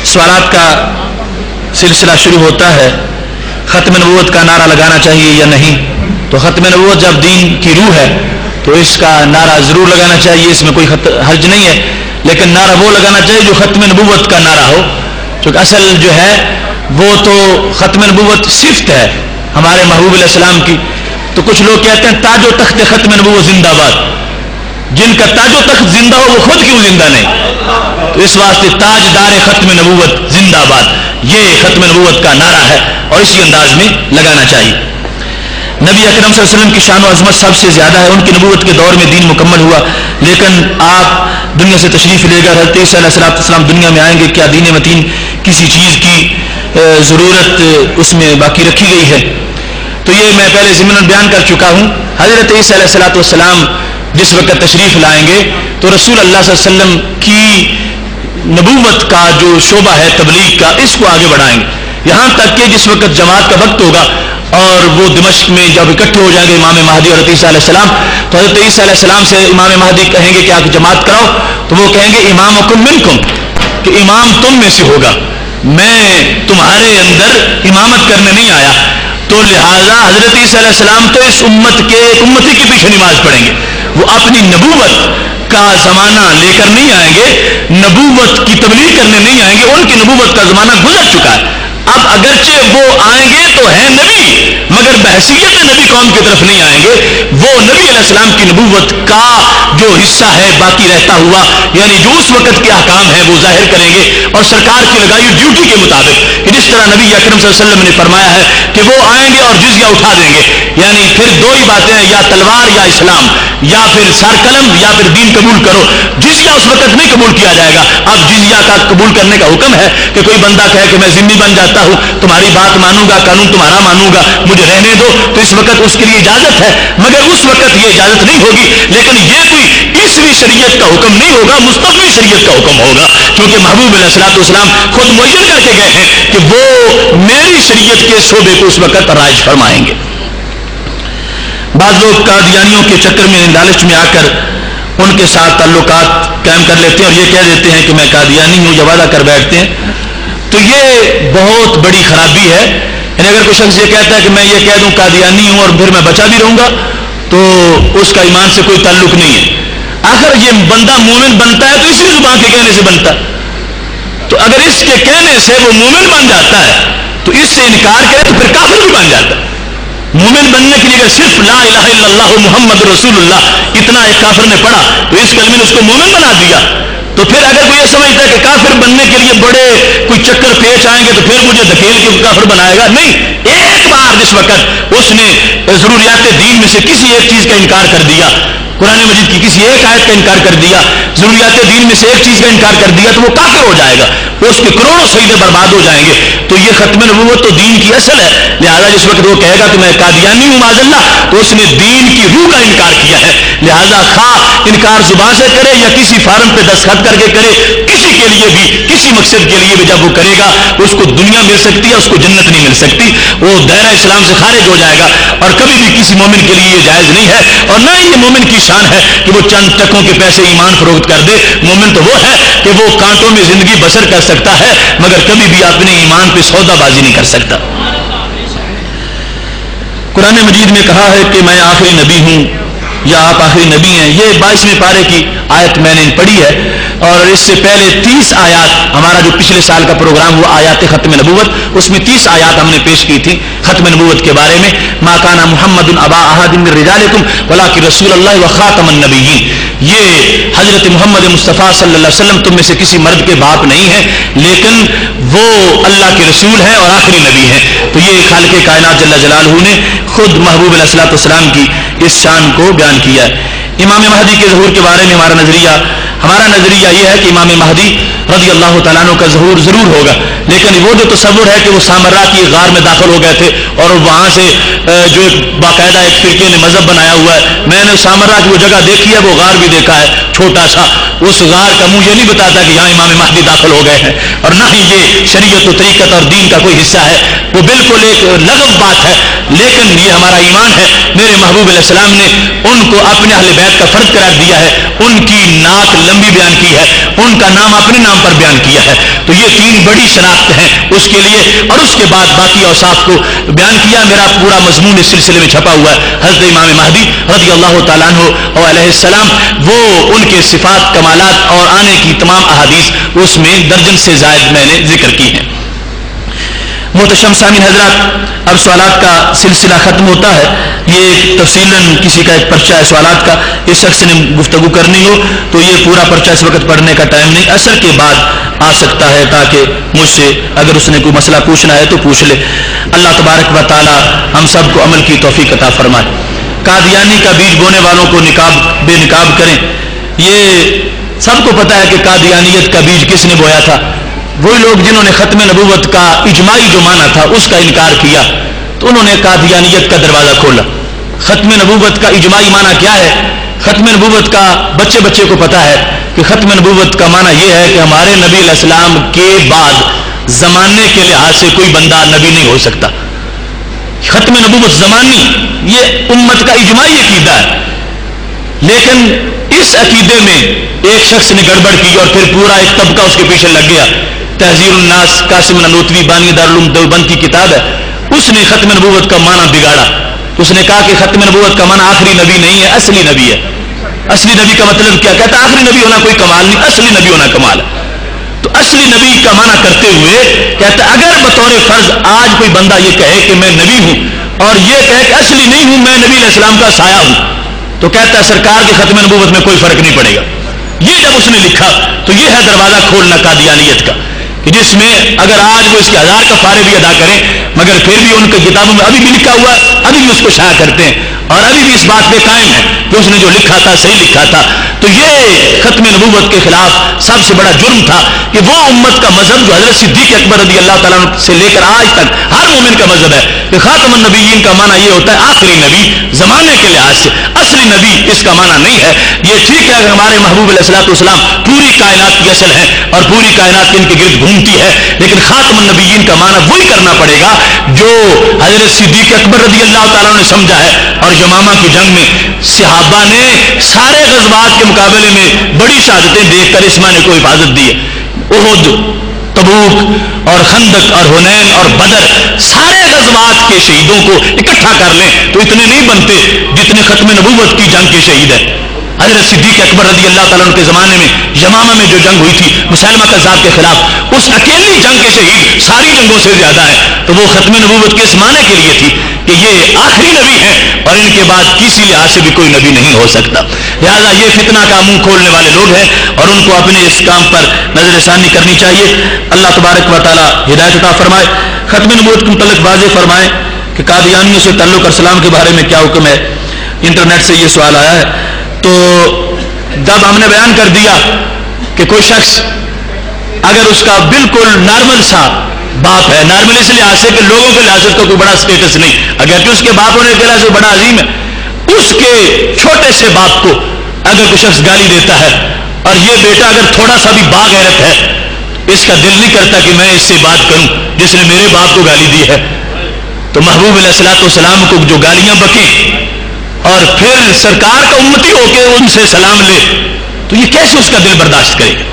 سوالات کا سلسلہ شروع ہوتا ہے، ختم نبوت کا نعرہ لگانا چاہیے یا نہیں؟ تو ختم نبوت جب دین کی روح ہے تو اس کا نعرہ ضرور لگانا چاہیے، اس میں کوئی حرج نہیں ہے، لیکن نعرہ وہ لگانا چاہیے جو ختم نبوت کا نعرہ ہو، کیونکہ اصل جو ہے وہ تو ختم نبوت صفت ہے ہمارے محبوب علیہ السلام کی. تو کچھ لوگ کہتے ہیں تاج و تخت ختم نبوت زندہ باد، جن کا تاج و تخت زندہ ہو وہ خود کیوں زندہ نہیں؟ تو اس واسطے تاج دار ختم نبوت زندہ باد یہ ختم نبوت کا نعرہ ہے اور اسی انداز میں لگانا چاہیے. نبی اکرم صلی اللہ علیہ وسلم کی شان و عظمت سب سے زیادہ ہے، ان کی نبوت کے دور میں دین مکمل ہوا، لیکن آپ دنیا سے تشریف لے کر حضرت عیسیٰ علیہ السلام دنیا میں آئیں گے، کیا دین متین کسی چیز کی ضرورت اس میں باقی رکھی گئی ہے؟ تو یہ میں پہلے ضمن بیان کر چکا ہوں. حضرت عیسیٰ علیہ السلام جس وقت تشریف لائیں گے تو رسول اللہ صلی اللہ علیہ وسلم کی نبوت کا جو شعبہ ہے تبلیغ کا، اس کو آگے بڑھائیں گے، یہاں تک کہ جس وقت جماعت کا وقت ہوگا اور وہ دمشق میں جب اکٹھے ہو جائیں گے امام مہدی اور حضرت عیسیٰ علیہ السلام، تو حضرت عیسیٰ علیہ السلام سے امام مہدی کہیں گے کہ آپ جماعت کراؤ، تو وہ کہیں گے امامکم منکم، کہ امام تم میں سے ہوگا، میں تمہارے اندر امامت کرنے نہیں آیا. تو لہٰذا حضرت عیسیٰ علیہ السلام تو اس امتی کے پیچھے نماز پڑھیں گے، وہ اپنی نبوت کا زمانہ لے کر نہیں آئیں گے، نبوت کی تبلیغ کرنے نہیں آئیں گے، ان کی نبوت کا زمانہ گزر چکا ہے. اب اگرچہ وہ آئیں گے تو ہیں نبی، مگر بحیثیت نبی قوم کی طرف نہیں آئیں گے، وہ نبی علیہ السلام کی نبوت کا جو حصہ ہے باقی رہتا ہوا، یعنی جو اس وقت کے احکام ہیں وہ ظاہر کریں گے اور سرکار کی لگائی ڈیوٹی کے مطابق، کہ جس طرح نبی اکرم صلی اللہ علیہ وسلم نے فرمایا ہے کہ وہ آئیں گے اور جزیہ اٹھا دیں گے. یعنی پھر دو ہی باتیں ہیں، یا تلوار یا اسلام، یا پھر سار قلم یا پھر دین قبول کرو. جزیہ اس وقت نہیں قبول کیا جائے گا. اب جزیہ کا قبول کرنے کا حکم ہے کہ کوئی بندہ کہے کہ میں ذمہ بن جاتا ہوں، تمہاری بات مانوں گا، قانون تمہارا مانوں گا، مجھے رہنے دو، تو اس وقت اس کے لیے اجازت ہے، مگر اس وقت یہ اجازت نہیں ہوگی. لیکن یہ کوئی عیسوی شریعت کا حکم نہیں ہوگا، مصطفی شریعت کا حکم ہوگا، کیونکہ محبوب علیہ السلام خود معین کر کے گئے ہیں کہ وہ میری شریعت کے شعبے کو اس وقت رائج فرمائیں گے. بعض لوگ قادیانیوں کے چکر میں لالچ میں آ کر ان کے ساتھ تعلقات قائم کر لیتے ہیں اور یہ کہہ دیتے ہیں کہ میں قادیانی ہوں، یہ وعدہ کر بیٹھتے ہیں. تو یہ بہت بڑی خرابی ہے. یعنی اگر کوئی شخص یہ کہتا ہے کہ میں یہ کہہ دوں قادیانی ہوں اور پھر میں بچا بھی رہوں گا، تو اس کا ایمان سے کوئی تعلق نہیں ہے. آخر یہ بندہ مومن بنتا ہے تو اسی زبان کے کہنے سے بنتا ہے. تو اگر اس کے کہنے سے وہ مومن بن جاتا ہے تو اس سے انکار کرے تو پھر کافر بھی بن جاتا ہے. مومن بننے کے لیے اگر صرف لا الہ الا اللہ محمد رسول اللہ اتنا ایک کافر نے پڑھا تو اس کلمے نے اس کو مومن بنا دیا. تو پھر اگر کوئی یہ سمجھتا ہے کہ کافر بننے کے لیے بڑے کوئی چکر پیش آئیں گے تو پھر مجھے دھکیل کے کافر بنائے گا، نہیں. ایک بار جس وقت اس نے ضروریات دین میں سے کسی ایک چیز کا انکار کر دیا، قرآن مجید کی کسی ایک آیت کا انکار کر دیا، ضروریات دین میں سے ایک چیز کا انکار کر دیا، تو وہ کافر ہو جائے گا، اس کے کروڑوں سجدے برباد ہو جائیں گے. تو یہ ختم نبوت تو دین کی اصل ہے. لہذا جس وقت وہ کہے گا کہ میں قادیانی ہوں معاذ اللہ، تو اس نے دین کی روح کا انکار کیا ہے. لہذا خواہ انکار زبان سے کرے یا کسی فارم پہ دستخط کر کے کرے، کسی کے لیے بھی کسی مقصد کے لیے بھی جب وہ کرے گا اس کو دنیا مل سکتی ہے، اس کو جنت نہیں مل سکتی، وہ دائرہ اسلام سے خارج ہو جائے گا. اور کبھی بھی کسی مومن کے لیے یہ جائز نہیں ہے اور نہ ہی یہ مومن کی شان ہے کہ وہ چند ٹکوں کے پیسے ایمان فروخت کر دے. مومن تو وہ ہے کہ وہ کانٹوں میں زندگی بسر کر سکتا ہے مگر کبھی بھی اپنے ایمان پہ سودا بازی نہیں کر سکتا. قرآن مجید میں کہا ہے کہ میں آخری نبی ہوں یا آپ آخری نبی ہیں. یہ 22ویں پارے کی آیت میں نے پڑھی ہے اور اس سے پہلے 30 آیات، ہمارا جو پچھلے سال کا پروگرام ہوا آیات ختم نبوت، اس میں 30 آیات ہم نے پیش کی تھی ختم نبوت کے بارے میں. ما کان محمد ابا احد من رجالکم ولکن رسول اللہ وخاتم النبیین. یہ حضرت محمد مصطفیٰ صلی اللہ علیہ وسلم تم میں سے کسی مرد کے باپ نہیں ہے، لیکن وہ اللہ کے رسول ہیں اور آخری نبی ہیں. تو یہ خالق کائنات جل جلالہ نے خود محبوب علیہ السلام کی اس شان کو بیان کیا ہے. امام مہدی کے ظہور کے بارے میں ہمارا نظریہ یہ ہے کہ امام مہدی رضی اللہ تعالیٰ عنہ کا ظہور ضرور ہوگا، لیکن وہ جو تصور ہے کہ وہ سامرا کی غار میں داخل ہو گئے تھے اور وہاں سے جو باقاعدہ ایک فرقے نے مذہب بنایا ہوا ہے، میں نے سامرا کی وہ جگہ دیکھی ہے، وہ غار بھی دیکھا ہے چھوٹا سا، اس غار کا منہ یہ نہیں بتاتا کہ یہاں امام مہدی داخل ہو گئے ہیں، اور نہ ہی یہ شریعت و طریقت اور دین کا کوئی حصہ ہے، وہ بالکل ایک لغو بات ہے، لیکن یہ ہمارا ایمان ہے۔ میرے محبوب علیہ السلام نے ان کو اپنے اہل بیت کا فرد قرار دیا ہے، ان کی نعت لمبی بیان کی ہے، ان کا نام اپنے نام پر بیان کیا ہے، تو یہ 3 بڑی شناخت ہیں اس کے لیے، اور اس کے بعد باقی اوصاف کو بیان کیا۔ میرا پورا مضمون اس سلسلے میں چھپا ہوا ہے، حضرت امام مہدی رضی اللہ تعالیٰ عنہ اور علیہ السلام، وہ ان کے صفات، کمالات اور آنے کی تمام احادیث اس میں درجن سے زائد میں نے ذکر کی ہیں۔ محتشم سامعین حضرات، اب سوالات کا سلسلہ ختم ہوتا ہے۔ یہ تفصیلاً کسی کا ایک پرچہ ہے سوالات کا، اس شخص نے گفتگو کرنی ہو تو یہ پورا پرچہ اس وقت پڑھنے کا ٹائم نہیں، عصر کے بعد آ سکتا ہے، تاکہ مجھ سے اگر اس نے کوئی مسئلہ پوچھنا ہے تو پوچھ لے۔ اللہ تبارک و تعالی ہم سب کو عمل کی توفیق عطا فرمائے۔ قادیانی کا بیج بونے والوں کو بے نقاب کریں، یہ سب کو پتہ ہے کہ قادیانیت کا بیج کس نے بویا تھا۔ وہی لوگ جنہوں نے ختم نبوت کا اجماعی جو معنی تھا اس کا انکار کیا، تو انہوں نے قادیانیت کا دروازہ کھولا۔ ختم نبوت کا اجماعی معنی کیا ہے؟ ختم نبوت کا بچے بچے کو پتہ ہے کہ ختم نبوت کا معنی یہ ہے کہ ہمارے نبی علیہ السلام کے بعد زمانے کے لحاظ سے کوئی بندہ نبی نہیں ہو سکتا۔ ختم نبوت زمانی، یہ امت کا اجماعی عقیدہ ہے، لیکن اس عقیدے میں ایک شخص نے گڑبڑ کی اور پھر پورا ایک طبقہ اس کے پیچھے لگ گیا۔ تحذیر الناس قاسم نانوتوی بانی دارالعلوم دیوبند کی کتاب ہے، اس نے ختم نبوت کا معنی بگاڑا۔ اس نے کہا کہ ختم نبوت کا معنی آخری نبی نہیں ہے، اصلی نبی ہے۔ اصلی نبی کا مطلب کیا؟ کہتا آخری نبی ہونا کوئی کمال نہیں، اصلی نبی ہونا کمال ہے۔ تو اصلی نبی کا معنی کرتے ہوئے کہتا اگر بطور فرض آج کوئی بندہ یہ کہے کہ میں نبی ہوں اور یہ کہے کہ اصلی نہیں ہوں، میں نبی علیہ السلام کا سایہ ہوں، تو کہتا ہے سرکار کی ختم نبوت میں کوئی فرق نہیں پڑے گا۔ یہ جب اس نے لکھا تو یہ ہے دروازہ کھولنا قادیانیت کا، کہ جس میں اگر آج وہ اس کے 1000 کفارے بھی ادا کریں مگر پھر بھی ان کی کتابوں میں ابھی بھی لکھا ہوا ہے، ابھی بھی اس کو شائع کرتے ہیں اور ابھی بھی اس بات پہ قائم ہے کہ اس نے جو لکھا تھا صحیح لکھا تھا۔ تو یہ ختم نبوت کے خلاف سب سے بڑا جرم تھا کہ وہ امت کا مذہب جو حضرت صدیق اکبر رضی اللہ تعالیٰ عنہ سے لے کر آج تک ہر مومن کا مذہب ہے کہ خاتم النبیین کا معنی یہ ہوتا ہے آخری نبی زمانے کے لحاظ سے، اصلی نبی اس کا معنی نہیں ہے۔ یہ ٹھیک ہے کہ ہمارے محبوب علیہ الصلوۃ والسلام پوری کائنات کی اصل ہے اور پوری کائنات ان کے گرد گھومتی ہے، لیکن خاتم النبیین کا معنی وہی کرنا پڑے گا جو حضرت صدیق اکبر رضی اللہ تعالیٰ نے سمجھا ہے۔ اور یمامہ کی جنگ میں صحابہ نے سارے غزوات کے مقابلے میں بڑی شہادتیں دیکھ کر اس معنی کو حفاظت دی ہے۔ احد، تبوک اور خندق اور حنین اور بدر، سارے غزوات کے شہیدوں کو اکٹھا کر لیں تو اتنے نہیں بنتے جتنے ختم نبوت کی جنگ کے شہید ہیں۔ حضرت صدیق اکبر رضی اللہ تعالیٰ عنہ کے زمانے میں یمامہ میں جو جنگ ہوئی تھی مسیلمہ کذاب کے خلاف، اس اکیلی جنگ کے شہید ساری جنگوں سے زیادہ ہیں، تو وہ ختم نبوت کے اس معنی کے لیے تھی کہ یہ آخری نبی ہیں اور ان کے بعد کسی لحاظ سے بھی کوئی نبی نہیں ہو سکتا۔ لہٰذا یہ فتنہ کا منہ کھولنے والے لوگ ہیں اور ان کو اپنے اس کام پر نظر ثانی کرنی چاہیے۔ اللہ تبارک و تعالی ہدایت عطا فرمائے۔ ختم نبوت کے متعلق واضح فرمائے کہ قادیانیوں سے تعلق اسلام کے بارے میں کیا حکم ہے۔ انٹرنیٹ سے یہ سوال آیا ہے، تو جب ہم نے بیان کر دیا کہ کوئی شخص اگر اس کا بالکل نارمل سا باپ ہے، نارمل اس لحاظ سے کہ لوگوں کے لحاظ سے اس کا کوئی بڑا سٹیٹس نہیں، اگرچہ اس کے باپ ہونے کے لحاظ سے بڑا عظیم ہے، اس کے چھوٹے سے باپ کو اگر کوئی شخص گالی دیتا ہے اور یہ بیٹا اگر تھوڑا سا بھی باغیرت ہے، اس کا دل نہیں کرتا کہ میں اس سے بات کروں جس نے میرے باپ کو گالی دی ہے، تو محبوب علیہ الصلوۃ والسلام کو جو گالیاں بکیں اور پھر سرکار کا امتی ہو کے ان سے سلام لے، تو یہ کیسے اس کا دل برداشت کرے گا؟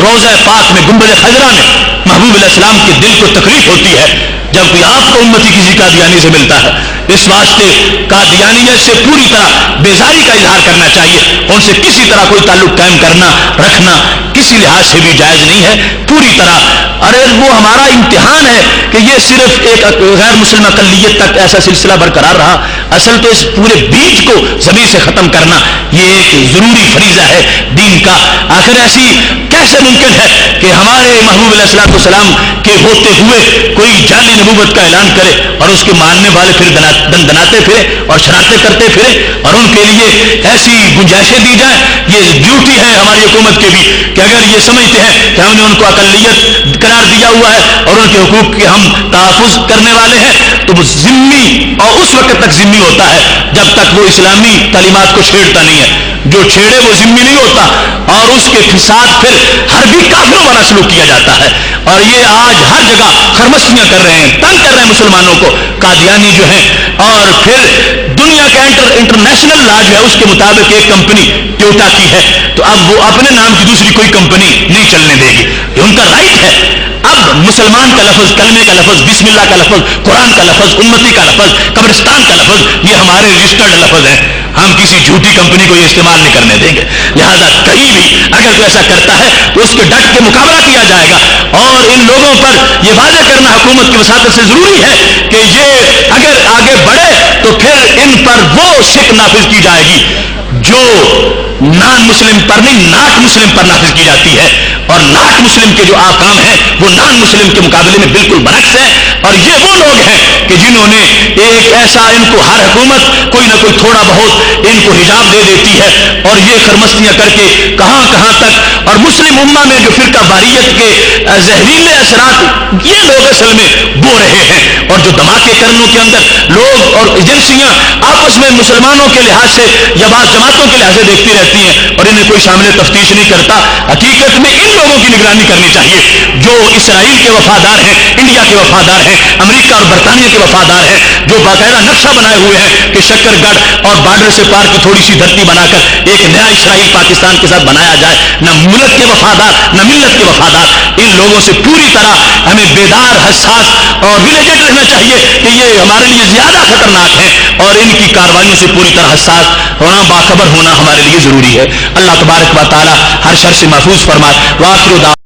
روضہ پاک میں گنبد خضرا میں محبوب علیہ السلام کے دل کو تکلیف ہوتی ہے جب کوئی آپ کا امتی کسی قادیانی سے ملتا ہے۔ اس واسطے قادیانیت سے پوری طرح بیزاری کا اظہار کرنا چاہیے، ان سے کسی طرح کوئی تعلق قائم کرنا رکھنا کسی لحاظ سے بھی جائز نہیں ہے پوری طرح۔ ارے وہ ہمارا امتحان ہے کہ یہ صرف ایک غیر مسلم اقلیت تک ایسا سلسلہ برقرار رہا، اصل تو اس پورے بیج کو زمین سے ختم کرنا یہ ایک ضروری فریضہ ہے دین کا۔ آخر ایسی کیسے ممکن ہے کہ ہمارے محبوب علیہ الصلوۃ والسلام کے ہوتے ہوئے کوئی جعلی نبوت کا اعلان کرے اور اس کے ماننے والے پھر دندناتے پھرے اور شرارتیں کرتے پھرے اور ان کے لیے ایسی گنجائشیں دی جائیں؟ یہ ڈیوٹی ہے ہماری حکومت کی بھی کہ اگر یہ سمجھتے ہیں کہ ہم نے ان کو اقلیت قرار دیا ہوا ہے اور ان کے حقوق کے ہم تحفظ کرنے والے ہیں، تو وہ ذمہ اور اس وقت تک ذمہ ہوتا ہے جب تک وہ اسلامی تعلیمات کو چھیڑتا نہیں ہے۔ جو چھیڑے وہ ذمہ نہیں ہوتا، اور اس کے فساد پھر حربی کافروں والا سلوک کیا جاتا ہے۔ اور یہ آج ہر جگہ خرمستیاں کر رہے ہیں، تنگ کر رہے ہیں مسلمانوں کو، قادیانی جو ہیں۔ اور پھر دنیا کا انٹرنیشنل لا جو ہے اس کے مطابق ایک کمپنی ٹویوٹا کی ہے، تو اب وہ اپنے نام کی دوسری کوئی کمپنی نہیں چلنے دے گی، یہ ان کا رائٹ ہے۔ اب مسلمان کا لفظ، کلمے کا لفظ، بسم اللہ کا لفظ، قرآن کا لفظ، امتی کا لفظ، قبرستان کا لفظ، یہ ہمارے رجسٹرڈ لفظ ہیں، ہم کسی جھوٹی کمپنی کو یہ استعمال نہیں کرنے دیں گے۔ لہذا کہیں بھی اگر کوئی ایسا کرتا ہے تو اس کے ڈٹ کے مقابلہ کیا جائے گا، اور ان لوگوں پر یہ واضح کرنا حکومت کی وساطت سے ضروری ہے کہ یہ اگر آگے بڑھے تو پھر ان پر وہ شک نافذ کی جائے گی جو نان مسلم پر نہیں، ناٹ مسلم پر نافذ کی جاتی ہے، اور ناٹ مسلم کے جو احکام ہیں وہ نان مسلم کے مقابلے میں بالکل برعکس ہے۔ اور یہ وہ لوگ ہیں کہ جنہوں نے ایک ایسا، ان کو ہر حکومت کوئی نہ کوئی تھوڑا بہت ان کو حجاب دے دیتی ہے، اور یہ خرمستیاں کر کے کہاں کہاں تک، اور مسلم امہ میں جو فرقہ واریت کے زہریلے اثرات یہ لوگ اصل میں بو رہے ہیں، اور جو دھماکے کرنوں کے اندر لوگ اور ایجنسیاں آپس میں مسلمانوں کے لحاظ سے یا بعض جماعتوں کے لحاظ سے دیکھتی رہتی ہیں اور انہیں کوئی شامل تفتیش نہیں کرتا۔ حقیقت میں ان لوگوں کی نگرانی کرنی چاہیے جو اسرائیل کے وفادار ہیں، انڈیا کے وفادار ہیں، امریکہ اور برطانیہ کے وفادار ہیں، جو باقاعدہ نقشہ بنائے ہوئے ہیں کہ شکر گڑھ اور بارڈر سے پار کی تھوڑی سی دھرتی بنا کر ایک نیا اسرائیل پاکستان کے ساتھ بنایا جائے۔ نہ ملک کے وفادار نہ ملت کے وفادار، ان لوگوں سے پوری طرح ہمیں بیدار، حساس اور ویلیجٹ رہنا چاہیے کہ یہ ہمارے لیے زیادہ خطرناک ہیں، اور ان کی کارروائیوں سے پوری طرح حساس ہونا، باخبر ہونا ہمارے لیے ضروری ہے۔ اللہ تبارک و تعالی ہر شر سے محفوظ فرمائے۔ وآخر